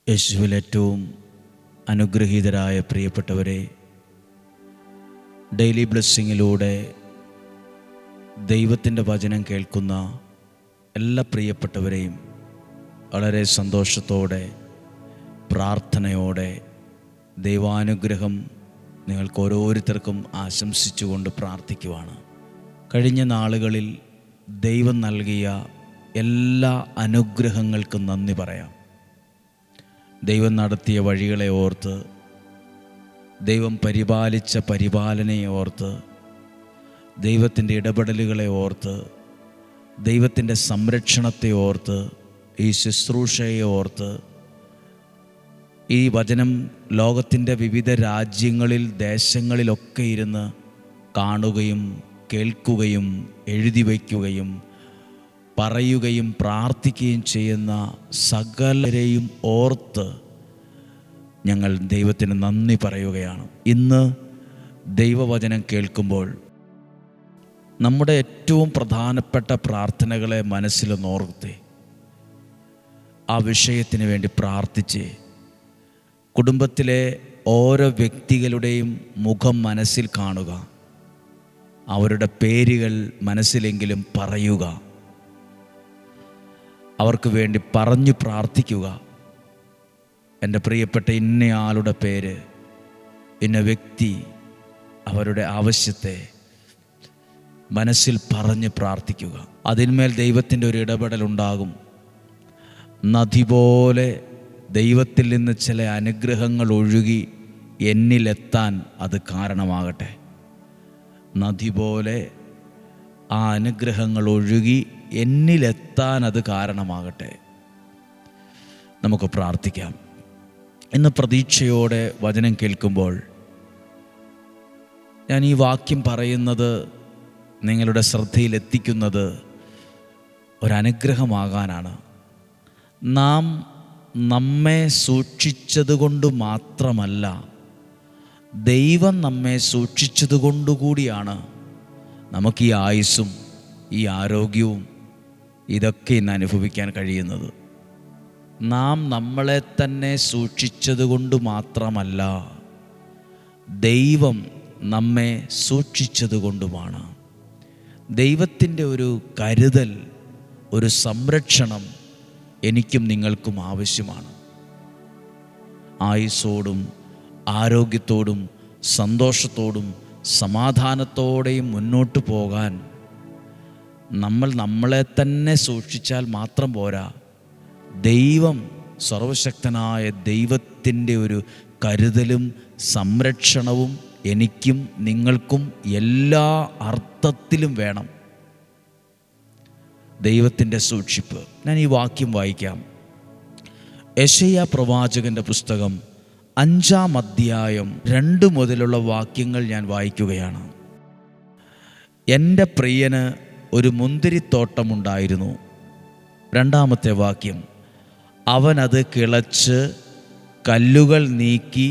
യേശുവിൽ ഏറ്റവും അനുഗ്രഹീതരായ പ്രിയപ്പെട്ടവരെ, ഡെയിലി ബ്ലെസ്സിങ്ങിലൂടെ ദൈവത്തിൻ്റെ വചനം കേൾക്കുന്ന എല്ലാ പ്രിയപ്പെട്ടവരെയും വളരെ സന്തോഷത്തോടെ പ്രാർത്ഥനയോടെ ദൈവാനുഗ്രഹം നിങ്ങൾക്ക് ഓരോരുത്തർക്കും ആശംസിച്ചുകൊണ്ട് പ്രാർത്ഥിക്കുവാണ്. കഴിഞ്ഞ നാളുകളിൽ ദൈവം നൽകിയ എല്ലാ അനുഗ്രഹങ്ങൾക്കും നന്ദി പറയാം. ദൈവം നടത്തിയ വഴികളെ ഓർത്ത്, ദൈവം പരിപാലിച്ച പരിപാലനയെ ഓർത്ത്, ദൈവത്തിൻ്റെ ഇടപെടലുകളെ ഓർത്ത്, ദൈവത്തിൻ്റെ സംരക്ഷണത്തെ ഓർത്ത്, ഈ ശുശ്രൂഷയെ ഓർത്ത്, ഈ വചനം ലോകത്തിൻ്റെ വിവിധ രാജ്യങ്ങളിൽ ദേശങ്ങളിലൊക്കെ ഇരുന്ന് കാണുകയും കേൾക്കുകയും എഴുതി വയ്ക്കുകയും പറയുകയും പ്രാർത്ഥിക്കുകയും ചെയ്യുന്ന സകലരെയും ഓർത്ത് ഞങ്ങൾ ദൈവത്തിന് നന്ദി പറയുകയാണ്. ഇന്ന് ദൈവവചനം കേൾക്കുമ്പോൾ നമ്മുടെ ഏറ്റവും പ്രധാനപ്പെട്ട പ്രാർത്ഥനകളെ മനസ്സിലൊന്നോർത്തേ, ആ വിഷയത്തിന് വേണ്ടി പ്രാർത്ഥിച്ച് കുടുംബത്തിലെ ഓരോ വ്യക്തികളുടെയും മുഖം മനസ്സിൽ കാണുക, അവരുടെ പേരുകൾ മനസ്സിലെങ്കിലും പറയുക, അവർക്ക് വേണ്ടി പറഞ്ഞു പ്രാർത്ഥിക്കുക. എൻ്റെ പ്രിയപ്പെട്ട ഇന്നയാളുടെ പേര്, ഇന്ന വ്യക്തി, അവരുടെ ആവശ്യത്തെ മനസ്സിൽ പറഞ്ഞ് പ്രാർത്ഥിക്കുക. അതിന്മേൽ ദൈവത്തിൻ്റെ ഒരു ഇടപെടലുണ്ടാകും. നദി പോലെ ദൈവത്തിൽ നിന്ന് ചില അനുഗ്രഹങ്ങൾ ഒഴുകി എന്നിലെത്താൻ അത് കാരണമാകട്ടെ. നദി പോലെ ആ അനുഗ്രഹങ്ങൾ ഒഴുകി എന്നിലെത്താൻ അത് കാരണമാകട്ടെ. നമുക്ക് പ്രാർത്ഥിക്കാം. ഇന്ന് പ്രതീക്ഷയോടെ വചനം കേൾക്കുമ്പോൾ ഞാൻ ഈ വാക്യം പറയുന്നത് നിങ്ങളുടെ ശ്രദ്ധയിലെത്തിക്കുന്നത് ഒരനുഗ്രഹമാകാനാണ്. നാം നമ്മെ സൂക്ഷിച്ചതുകൊണ്ട് മാത്രമല്ല, ദൈവം നമ്മെ സൂക്ഷിച്ചതുകൊണ്ടുകൂടിയാണ് നമുക്ക് ഈ ആയുസ്സും ഈ ആരോഗ്യവും ഇതൊക്കെ ഇന്ന് അനുഭവിക്കാൻ കഴിയുന്നത്. നാം നമ്മളെ തന്നെ സൂക്ഷിച്ചതുകൊണ്ട് മാത്രമല്ല, ദൈവം നമ്മെ സൂക്ഷിച്ചതുകൊണ്ടുമാണ്. ദൈവത്തിൻ്റെ ഒരു കരുതൽ, ഒരു സംരക്ഷണം എനിക്കും നിങ്ങൾക്കും ആവശ്യമാണ്. ആയുസ്സോടും ആരോഗ്യത്തോടും സന്തോഷത്തോടും സമാധാനത്തോടെയും മുന്നോട്ട് പോകാൻ നമ്മൾ നമ്മളെ തന്നെ സൂക്ഷിച്ചാൽ മാത്രം പോരാ. ദൈവം, സർവശക്തനായ ദൈവത്തിൻ്റെ ഒരു കരുതലും സംരക്ഷണവും എനിക്കും നിങ്ങൾക്കും എല്ലാ അർത്ഥത്തിലും വേണം. ദൈവത്തിൻ്റെ സൂക്ഷിപ്പ്. ഞാൻ ഈ വാക്യം വായിക്കാം. യെശയ്യാ പ്രവാചകൻ്റെ പുസ്തകം 5-ാം അധ്യായം 2 മുതലുള്ള വാക്യങ്ങൾ ഞാൻ വായിക്കുകയാണ്. എൻ്റെ പ്രിയന് ഒരു മുന്തിരിത്തോട്ടമുണ്ടായിരുന്നു. 2-ാമത്തെ വാക്യം, അവനത് കിളച്ച് കല്ലുകൾ നീക്കി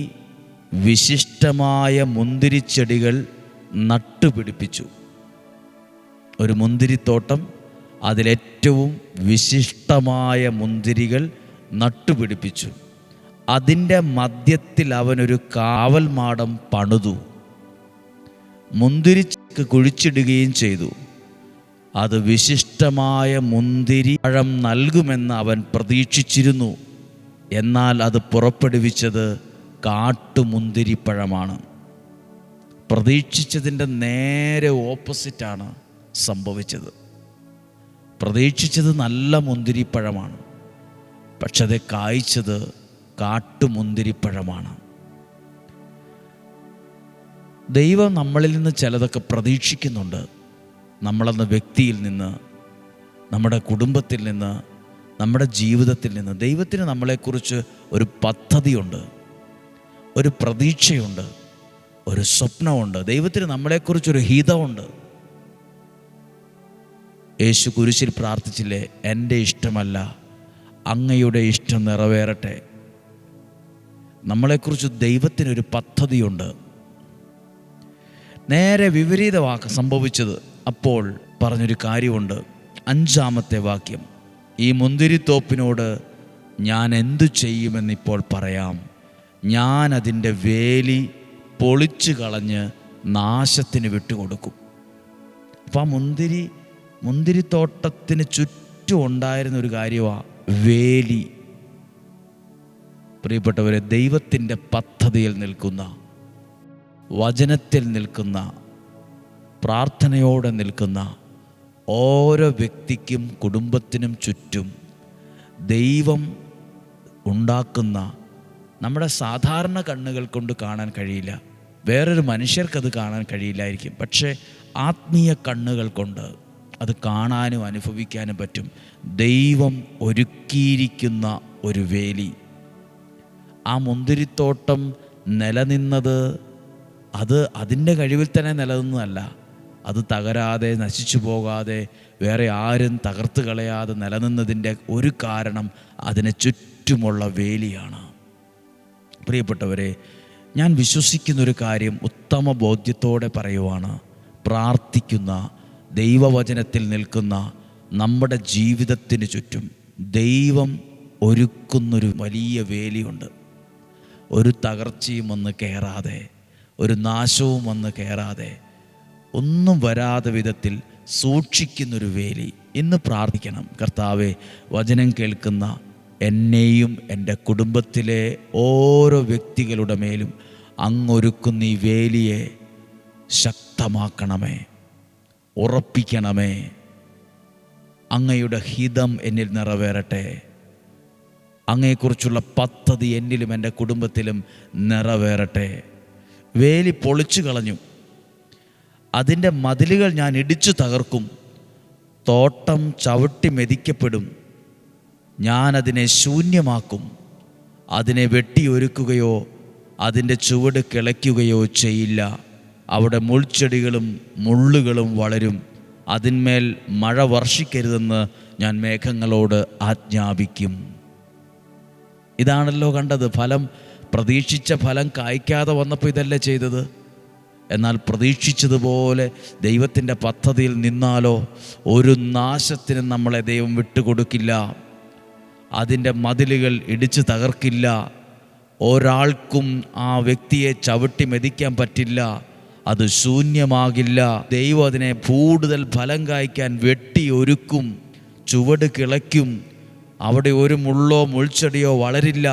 വിശിഷ്ടമായ മുന്തിരിച്ചെടികൾ നട്ടുപിടിപ്പിച്ചു. ഒരു മുന്തിരിത്തോട്ടം, അതിലേറ്റവും വിശിഷ്ടമായ മുന്തിരികൾ നട്ടുപിടിപ്പിച്ചു. അതിൻ്റെ മധ്യത്തിൽ അവനൊരു കാവൽ മാടം പണിതു, മുന്തിരിച്ചക്ക് കുഴിച്ചിടുകയും ചെയ്തു. അത് വിശിഷ്ടമായ മുന്തിരി പഴം നൽകുമെന്ന് അവൻ പ്രതീക്ഷിച്ചിരുന്നു. എന്നാൽ അത് പുറപ്പെടുവിച്ചത് കാട്ടുമുന്തിരിപ്പഴമാണ്. പ്രതീക്ഷിച്ചതിൻ്റെ നേരെ ഓപ്പോസിറ്റാണ് സംഭവിച്ചത്. പ്രതീക്ഷിച്ചത് നല്ല മുന്തിരിപ്പഴമാണ്, പക്ഷെ അത് കായ്ച്ചത് കാട്ടുമുന്തിരിപ്പഴമാണ്. ദൈവം നമ്മളിൽ നിന്ന് ചിലതൊക്കെ പ്രതീക്ഷിക്കുന്നുണ്ട്. നമ്മളെന്ന വ്യക്തിയിൽ നിന്ന്, നമ്മുടെ കുടുംബത്തിൽ നിന്ന്, നമ്മുടെ ജീവിതത്തിൽ നിന്ന് ദൈവത്തിന് നമ്മളെക്കുറിച്ച് ഒരു പദ്ധതിയുണ്ട്, ഒരു പ്രതീക്ഷയുണ്ട്, ഒരു സ്വപ്നമുണ്ട്. ദൈവത്തിന് നമ്മളെക്കുറിച്ചൊരു ഹിതമുണ്ട്. യേശു കുരിശിൽ പ്രാർത്ഥിച്ചില്ലേ, എൻ്റെ ഇഷ്ടമല്ല അങ്ങയുടെ ഇഷ്ടം നിറവേറട്ടെ. നമ്മളെക്കുറിച്ച് ദൈവത്തിനൊരു പദ്ധതിയുണ്ട്. നേരെ വിപരീതമാക്ക സംഭവിച്ചത്. അപ്പോൾ പറഞ്ഞൊരു കാര്യമുണ്ട്. 5-ാമത്തെ വാക്യം, ഈ മുന്തിരിത്തോപ്പിനോട് ഞാൻ എന്തു ചെയ്യുമെന്നിപ്പോൾ പറയാം. ഞാൻ അതിൻ്റെ വേലി പൊളിച്ചു കളഞ്ഞ് നാശത്തിന് വിട്ടുകൊടുക്കും. അപ്പം ആ മുന്തിരിത്തോട്ടത്തിന് ചുറ്റും ഉണ്ടായിരുന്ന ഒരു കാര്യമാണ് വേലി. പ്രിയപ്പെട്ടവരെ, ദൈവത്തിൻ്റെ പദ്ധതിയിൽ നിൽക്കുന്ന, വചനത്തിൽ നിൽക്കുന്ന, പ്രാർത്ഥനയോടെ നിൽക്കുന്ന ഓരോ വ്യക്തിക്കും കുടുംബത്തിനും ചുറ്റും ദൈവം ഉണ്ടാക്കുന്ന, നമ്മുടെ സാധാരണ കണ്ണുകൾ കൊണ്ട് കാണാൻ കഴിയില്ല, വേറൊരു മനുഷ്യർക്കത് കാണാൻ കഴിയില്ലായിരിക്കും, പക്ഷേ ആത്മീയ കണ്ണുകൾ കൊണ്ട് അത് കാണാനും അനുഭവിക്കാനും പറ്റും. ദൈവം ഒരുക്കിയിരിക്കുന്ന ഒരു വേലി. ആ മുന്തിരിത്തോട്ടം നിലനിന്നത് അത് അതിൻ്റെ കഴിവിൽ തന്നെ നിലനിന്നതല്ല. അത് തകരാതെ, നശിച്ചു പോകാതെ, വേറെ ആരും തകർത്ത് കളയാതെ നിലനിന്നതിൻ്റെ ഒരു കാരണം അതിനെ ചുറ്റുമുള്ള വേലിയാണ്. പ്രിയപ്പെട്ടവരെ, ഞാൻ വിശ്വസിക്കുന്നൊരു കാര്യം ഉത്തമ ബോധ്യത്തോടെ പറയുവാണ്. പ്രാർത്ഥിക്കുന്ന, ദൈവവചനത്തിൽ നിൽക്കുന്ന നമ്മുടെ ജീവിതത്തിന് ചുറ്റും ദൈവം ഒരുക്കുന്നൊരു വലിയ വേലിയുണ്ട്. ഒരു തകർച്ചയും വന്ന് കയറാതെ, ഒരു നാശവും വന്ന് കയറാതെ, ഒന്നും വരാതെ വിധത്തിൽ സൂക്ഷിക്കുന്നൊരു വേലി. ഇന്ന് പ്രാർത്ഥിക്കണം, കർത്താവേ, വചനം കേൾക്കുന്ന എന്നെയും എൻ്റെ കുടുംബത്തിലെ ഓരോ വ്യക്തികളുടെ മേലും അങ്ങൊരുക്കുന്ന ഈ വേലിയെ ശക്തമാക്കണമേ, ഉറപ്പിക്കണമേ. അങ്ങയുടെ ഹിതം എന്നിൽ നിറവേറട്ടെ. അങ്ങയെക്കുറിച്ചുള്ള പദ്ധതി എന്നിലും എൻ്റെ കുടുംബത്തിലും നിറവേറട്ടെ. വേലി പൊളിച്ചു കളഞ്ഞു, അതിൻ്റെ മതിലുകൾ ഞാൻ ഇടിച്ചു തകർക്കും. തോട്ടം ചവിട്ടി മെതിക്കപ്പെടും. ഞാനതിനെ ശൂന്യമാക്കും. അതിനെ വെട്ടിയൊരുക്കുകയോ അതിൻ്റെ ചുവട് കിളയ്ക്കുകയോ ചെയ്യില്ല. അവിടെ മുൾച്ചെടികളും മുള്ളുകളും വളരും. അതിന്മേൽ മഴ വർഷിക്കരുതെന്ന് ഞാൻ മേഘങ്ങളോട് ആജ്ഞാപിക്കും. ഇതാണല്ലോ കണ്ടത്. പ്രതീക്ഷിച്ച ഫലം കായ്ക്കാതെ വന്നപ്പോൾ ഇതല്ലേ ചെയ്തത്. എന്നാൽ പ്രതീക്ഷിച്ചതുപോലെ ദൈവത്തിൻ്റെ പദ്ധതിയിൽ നിന്നാലോ ഒരു നാശത്തിനും നമ്മളെ ദൈവം വിട്ടുകൊടുക്കില്ല. അതിൻ്റെ മതിലുകൾ ഇടിച്ചു തകർക്കില്ല. ഒരാൾക്കും ആ വ്യക്തിയെ ചവിട്ടി മെതിക്കാൻ പറ്റില്ല. അത് ശൂന്യമാകില്ല. ദൈവം അതിനെ കൂടുതൽ ഫലം കായ്ക്കാൻ വെട്ടിയൊരുക്കും, ചുവട് കിളയ്ക്കും. അവിടെ ഒരു മുള്ളോ മുൾച്ചെടിയോ വളരില്ല.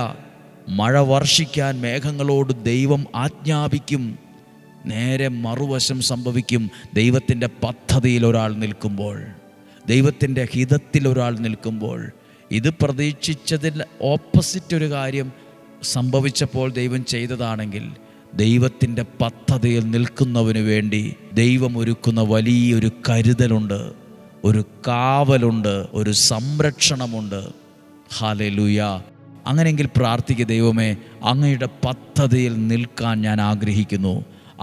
മഴ വർഷിക്കാൻ മേഘങ്ങളോട് ദൈവം ആജ്ഞാപിക്കും. നേരെ മറുവശം സംഭവിക്കും. ദൈവത്തിൻ്റെ പദ്ധതിയിൽ ഒരാൾ നിൽക്കുമ്പോൾ, ദൈവത്തിൻ്റെ ഹിതത്തിൽ ഒരാൾ നിൽക്കുമ്പോൾ, ഇത് പ്രതീക്ഷിച്ചതിൽ ഓപ്പോസിറ്റ് ഒരു കാര്യം സംഭവിച്ചപ്പോൾ ദൈവം ചെയ്തതാണെങ്കിൽ, ദൈവത്തിൻ്റെ പദ്ധതിയിൽ നിൽക്കുന്നവന് വേണ്ടി ദൈവം ഒരുക്കുന്ന വലിയൊരു കരുതലുണ്ട്, ഒരു കാവലുണ്ട്, ഒരു സംരക്ഷണമുണ്ട്. ഹല്ലേലൂയ. അങ്ങനെയെങ്കിൽ പ്രാർത്ഥിക്കുക, ദൈവമേ, അങ്ങയുടെ പദ്ധതിയിൽ നിൽക്കാൻ ഞാൻ ആഗ്രഹിക്കുന്നു.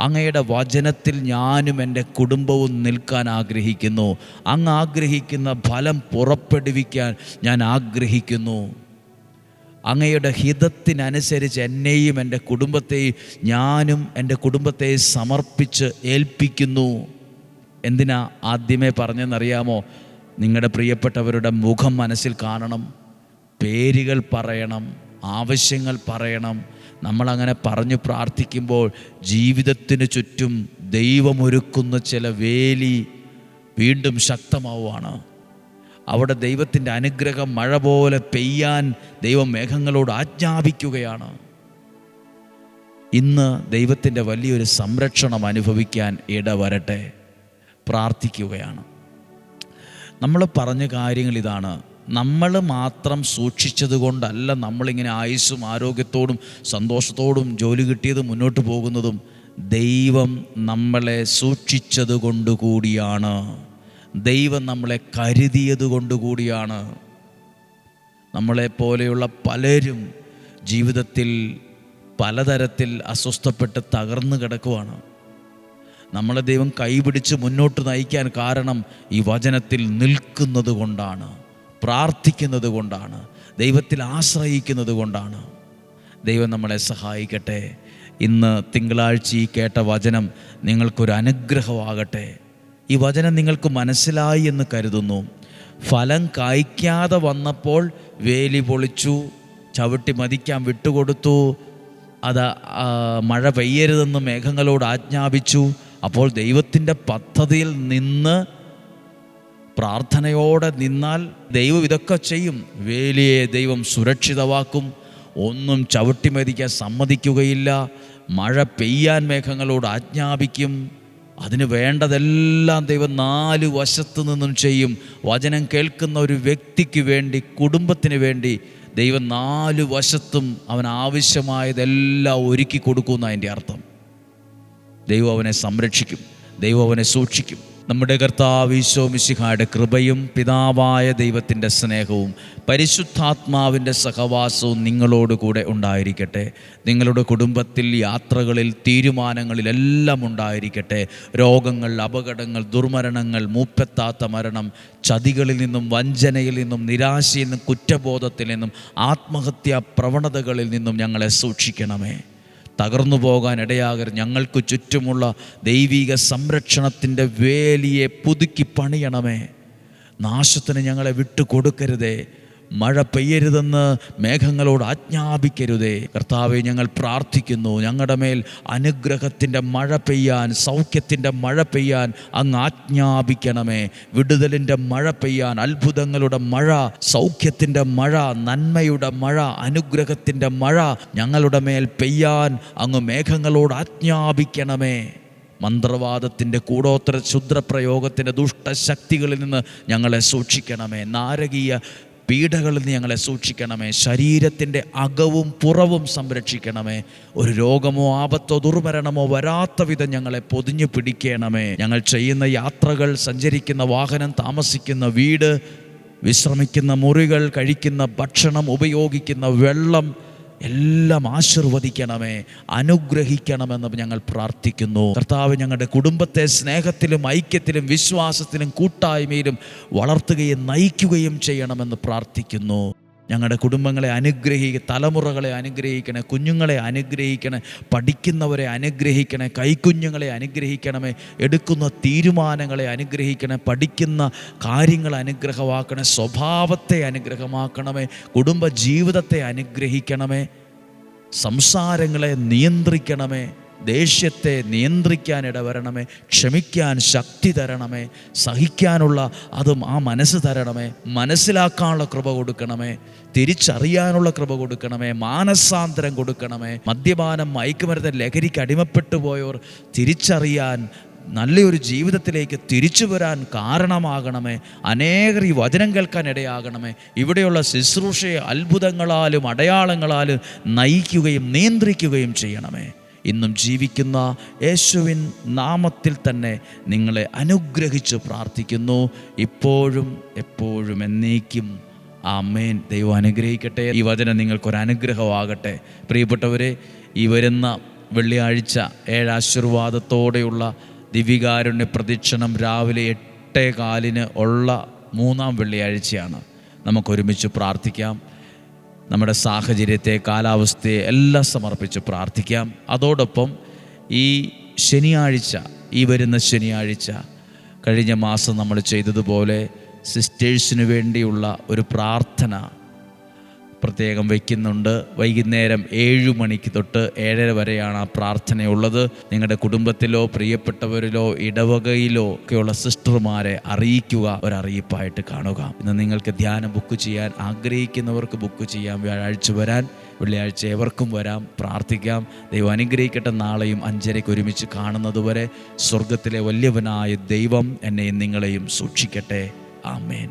അങ്ങയുടെ വചനത്തിൽ ഞാനും എൻ്റെ കുടുംബവും നിൽക്കാൻ ആഗ്രഹിക്കുന്നു. അങ്ങ് ആഗ്രഹിക്കുന്ന ഫലം പുറപ്പെടുവിക്കാൻ ഞാൻ ആഗ്രഹിക്കുന്നു. അങ്ങയുടെ ഹിതത്തിനനുസരിച്ച് എന്നെയും എൻ്റെ കുടുംബത്തെയും ഞാനും എൻ്റെ കുടുംബത്തെ സമർപ്പിച്ച് ഏൽപ്പിക്കുന്നു. എന്തിനാ ആദ്യമേ പറഞ്ഞെന്നറിയാമോ? നിങ്ങളുടെ പ്രിയപ്പെട്ടവരുടെ മുഖം മനസ്സിൽ കാണണം, പേരുകൾ പറയണം, ആവശ്യങ്ങൾ പറയണം. നമ്മളങ്ങനെ പറഞ്ഞു പ്രാർത്ഥിക്കുമ്പോൾ ജീവിതത്തിന് ചുറ്റും ദൈവമൊരുക്കുന്ന ചില വേലി വീണ്ടും ശക്തമാവുകയാണ്. അവിടെ ദൈവത്തിൻ്റെ അനുഗ്രഹം മഴ പോലെ പെയ്യാൻ ദൈവം മേഘങ്ങളോട് ആജ്ഞാപിക്കുകയാണ്. ഇന്ന് ദൈവത്തിൻ്റെ വലിയൊരു സംരക്ഷണം അനുഭവിക്കാൻ ഇടവരട്ടെ. പ്രാർത്ഥിക്കുകയാണ്. നമ്മൾ പറഞ്ഞ കാര്യങ്ങൾ ഇതാണ്. നമ്മൾ മാത്രം സൂക്ഷിച്ചത് കൊണ്ടല്ല നമ്മളിങ്ങനെ ആയുസ്സും ആരോഗ്യത്തോടും സന്തോഷത്തോടും ജോലി കിട്ടിയതും മുന്നോട്ട് പോകുന്നതും. ദൈവം നമ്മളെ സൂക്ഷിച്ചത് കൊണ്ടുകൂടിയാണ്. ദൈവം നമ്മളെ കരുതിയത് കൊണ്ടുകൂടിയാണ്. നമ്മളെപ്പോലെയുള്ള പലരും ജീവിതത്തിൽ പലതരത്തിൽ അസ്വസ്ഥപ്പെട്ട് തകർന്നു കിടക്കുവാണ്. നമ്മളെ ദൈവം കൈപിടിച്ച് മുന്നോട്ട് നയിക്കാൻ കാരണം ഈ വചനത്തിൽ നിൽക്കുന്നത് കൊണ്ടാണ്, പ്രാർത്ഥിക്കുന്നത് കൊണ്ടാണ്, ദൈവത്തിൽ ആശ്രയിക്കുന്നത് കൊണ്ടാണ്. ദൈവം നമ്മളെ സഹായിക്കട്ടെ. ഇന്ന് തിങ്കളാഴ്ച ഈ കേട്ട വചനം നിങ്ങൾക്കൊരു അനുഗ്രഹമാകട്ടെ. ഈ വചനം നിങ്ങൾക്ക് മനസ്സിലായി എന്ന് കരുതുന്നു. ഫലം കായ്ക്കാതെ വന്നപ്പോൾ വേലി പൊളിച്ചു, ചവിട്ടി മതിക്കാൻ വിട്ടുകൊടുത്തു. അത് മഴ പെയ്യരുതെന്ന് മേഘങ്ങളോട് ആജ്ഞാപിച്ചു. അപ്പോൾ ദൈവത്തിൻ്റെ പദ്ധതിയിൽ നിന്ന് പ്രാർത്ഥനയോടെ നിന്നാൽ ദൈവം ഇതൊക്കെ ചെയ്യും. വേലിയെ ദൈവം സുരക്ഷിതമാക്കും. ഒന്നും ചവിട്ടിമതിക്കാൻ സമ്മതിക്കുകയില്ല. മഴ പെയ്യാൻ മേഘങ്ങളോട് ആജ്ഞാപിക്കും. അതിന് വേണ്ടതെല്ലാം ദൈവം 4 വശത്തു നിന്നും ചെയ്യും. വചനം കേൾക്കുന്ന ഒരു വ്യക്തിക്ക് വേണ്ടി, കുടുംബത്തിന് വേണ്ടി ദൈവം 4 വശത്തും അവൻ ആവശ്യമായതെല്ലാം ഒരുക്കി കൊടുക്കുമെന്ന് അതിൻ്റെ അർത്ഥം. ദൈവം അവനെ സംരക്ഷിക്കും, ദൈവം അവനെ സൂക്ഷിക്കും. നമ്മുടെ കർത്താവ് ഈശോ മിശിഹായുടെ കൃപയും പിതാവായ ദൈവത്തിൻ്റെ സ്നേഹവും പരിശുദ്ധാത്മാവിൻ്റെ സഹവാസവും നിങ്ങളോട് കൂടെ ഉണ്ടായിരിക്കട്ടെ. നിങ്ങളുടെ കുടുംബത്തിൽ, യാത്രകളിൽ, തീരുമാനങ്ങളിലെല്ലാം ഉണ്ടായിരിക്കട്ടെ. രോഗങ്ങൾ, അപകടങ്ങൾ, ദുർമരണങ്ങൾ, മൂപ്പെത്താത്ത മരണം, ചതികളിൽ നിന്നും, വഞ്ചനയിൽ നിന്നും, നിരാശയിൽ നിന്നും, കുറ്റബോധത്തിൽ നിന്നും, ആത്മഹത്യാ പ്രവണതകളിൽ നിന്നും ഞങ്ങളെ സൂക്ഷിക്കണമേ. തകർന്നു പോകാൻ ഇടയാകരുത്. ഞങ്ങൾക്ക് ചുറ്റുമുള്ള ദൈവിക സംരക്ഷണത്തിൻ്റെ വേലിയെ പുതുക്കി പണിയണമേ. നാശത്തിന് ഞങ്ങളെ വിട്ടുകൊടുക്കരുതേ. മഴ പെയ്യരുതെന്ന് മേഘങ്ങളോട് ആജ്ഞാപിക്കരുതേ. കർത്താവെ, ഞങ്ങൾ പ്രാർത്ഥിക്കുന്നു, ഞങ്ങളുടെ മേൽ അനുഗ്രഹത്തിൻ്റെ മഴ പെയ്യാൻ, സൗഖ്യത്തിൻ്റെ മഴ പെയ്യാൻ അങ്ങ് ആജ്ഞാപിക്കണമേ. വിടുതലിൻ്റെ മഴ പെയ്യാൻ, അത്ഭുതങ്ങളുടെ മഴ, സൗഖ്യത്തിൻ്റെ മഴ, നന്മയുടെ മഴ, അനുഗ്രഹത്തിൻ്റെ മഴ ഞങ്ങളുടെ മേൽ പെയ്യാൻ അങ്ങ് മേഘങ്ങളോട് ആജ്ഞാപിക്കണമേ. മന്ത്രവാദത്തിൻ്റെ, കൂടോത്ര ക്ഷുദ്രപ്രയോഗത്തിൻ്റെ ദുഷ്ടശക്തികളിൽ നിന്ന് ഞങ്ങളെ സൂക്ഷിക്കണമേ. നാരകീയ പീഡകളിൽ നിന്ന് ഞങ്ങളെ സൂക്ഷിക്കണമേ. ശരീരത്തിൻ്റെ അകവും പുറവും സംരക്ഷിക്കണമേ. ഒരു രോഗമോ ആപത്തോ ദുർമരണമോ വരാത്ത വിധം ഞങ്ങളെ പൊതിഞ്ഞു പിടിക്കണമേ. ഞങ്ങൾ ചെയ്യുന്ന യാത്രകൾ, സഞ്ചരിക്കുന്ന വാഹനം, താമസിക്കുന്ന വീട്, വിശ്രമിക്കുന്ന മുറികൾ, കഴിക്കുന്ന ഭക്ഷണം, ഉപയോഗിക്കുന്ന വെള്ളം എല്ലാം ആശീർവദിക്കണമേ, അനുഗ്രഹിക്കണമെന്ന് ഞങ്ങൾ പ്രാർത്ഥിക്കുന്നു. കർത്താവ്, ഞങ്ങളുടെ കുടുംബത്തെ സ്നേഹത്തിലും ഐക്യത്തിലും വിശ്വാസത്തിലും കൂട്ടായ്മയിലും വളർത്തുകയും നയിക്കുകയും ചെയ്യണമെന്ന് പ്രാർത്ഥിക്കുന്നു. ഞങ്ങളുടെ കുടുംബങ്ങളെ അനുഗ്രഹിക്കുക, തലമുറകളെ അനുഗ്രഹിക്കണേ, കുഞ്ഞുങ്ങളെ അനുഗ്രഹിക്കണേ, പഠിക്കുന്നവരെ അനുഗ്രഹിക്കണേ, കൈക്കുഞ്ഞുങ്ങളെ അനുഗ്രഹിക്കണമേ, എടുക്കുന്ന തീരുമാനങ്ങളെ അനുഗ്രഹിക്കണേ, പഠിക്കുന്ന കാര്യങ്ങൾ അനുഗ്രഹമാക്കണേ, സ്വഭാവത്തെ അനുഗ്രഹമാക്കണമേ, കുടുംബ ജീവിതത്തെ അനുഗ്രഹിക്കണമേ, സംസാരങ്ങളെ നിയന്ത്രിക്കണമേ, ദേഷ്യത്തെ നിയന്ത്രിക്കാൻ ഇടവരണമേ, ക്ഷമിക്കാൻ ശക്തി തരണമേ, സഹിക്കാനുള്ള അതും ആ മനസ്സ് തരണമേ, മനസ്സിലാക്കാനുള്ള കൃപ കൊടുക്കണമേ, തിരിച്ചറിയാനുള്ള കൃപ കൊടുക്കണമേ, മാനസാന്തരം കൊടുക്കണമേ. മദ്യപാനം, മയക്കുമരുന്ന്, ലഹരിക്ക് അടിമപ്പെട്ടു പോയവർ തിരിച്ചറിയാൻ, നല്ലൊരു ജീവിതത്തിലേക്ക് തിരിച്ചു വരാൻ കാരണമാകണമേ. അനേകർ ഈ വചനം കേൾക്കാൻ ഇടയാകണമേ. ഇവിടെയുള്ള ശുശ്രൂഷയെ അത്ഭുതങ്ങളാലും അടയാളങ്ങളാലും നയിക്കുകയും നിയന്ത്രിക്കുകയും ചെയ്യണമേ. ഇന്നും ജീവിക്കുന്ന യേശുവിൻ നാമത്തിൽ തന്നെ നിങ്ങളെ അനുഗ്രഹിച്ച് പ്രാർത്ഥിക്കുന്നു, ഇപ്പോഴും എപ്പോഴും എന്നേക്കും. ആമേൻ. ദൈവം അനുഗ്രഹിക്കട്ടെ. ഈ വചനം നിങ്ങൾക്കൊരനുഗ്രഹമാകട്ടെ. പ്രിയപ്പെട്ടവരെ, ഈ വരുന്ന വെള്ളിയാഴ്ച 7 ആശീർവാദത്തോടെയുള്ള ദിവ്യകാരുണ്യ പ്രദക്ഷിണം രാവിലെ 8:15 ഉള്ള 3-ാം വെള്ളിയാഴ്ചയാണ്. നമുക്കൊരുമിച്ച് പ്രാർത്ഥിക്കാം. നമ്മുടെ സാഹചര്യത്തെ, കാലാവസ്ഥയെ എല്ലാം സമർപ്പിച്ച് പ്രാർത്ഥിക്കാം. അതോടൊപ്പം ഈ ശനിയാഴ്ച, ഈ വരുന്ന ശനിയാഴ്ച, കഴിഞ്ഞ മാസം നമ്മൾ ചെയ്തതുപോലെ സിസ്റ്റേഴ്സിന് വേണ്ടിയുള്ള ഒരു പ്രാർത്ഥന പ്രത്യേകം വയ്ക്കുന്നുണ്ട്. വൈകുന്നേരം 7 മണിക്ക് തൊട്ട് 7:30 വരെയാണ് ആ പ്രാർത്ഥനയുള്ളത്. നിങ്ങളുടെ കുടുംബത്തിലോ പ്രിയപ്പെട്ടവരിലോ ഇടവകയിലോ ഒക്കെയുള്ള സിസ്റ്റർമാരെ അറിയിക്കുക, ഒരറിയിപ്പായിട്ട് കാണുക. ഇന്ന് നിങ്ങൾക്ക് ധ്യാനം ബുക്ക് ചെയ്യാൻ ആഗ്രഹിക്കുന്നവർക്ക് ബുക്ക് ചെയ്യാം. വ്യാഴാഴ്ച വരാൻ, വെള്ളിയാഴ്ച എവർക്കും വരാം. പ്രാർത്ഥിക്കാം. ദൈവം അനുഗ്രഹിക്കട്ടെ. നാളെയും 5:30 ഒരുമിച്ച് കാണുന്നതുവരെ സ്വർഗത്തിലെ വലിയവനായ ദൈവം എന്നെയും നിങ്ങളെയും സൂക്ഷിക്കട്ടെ. ആമേൻ.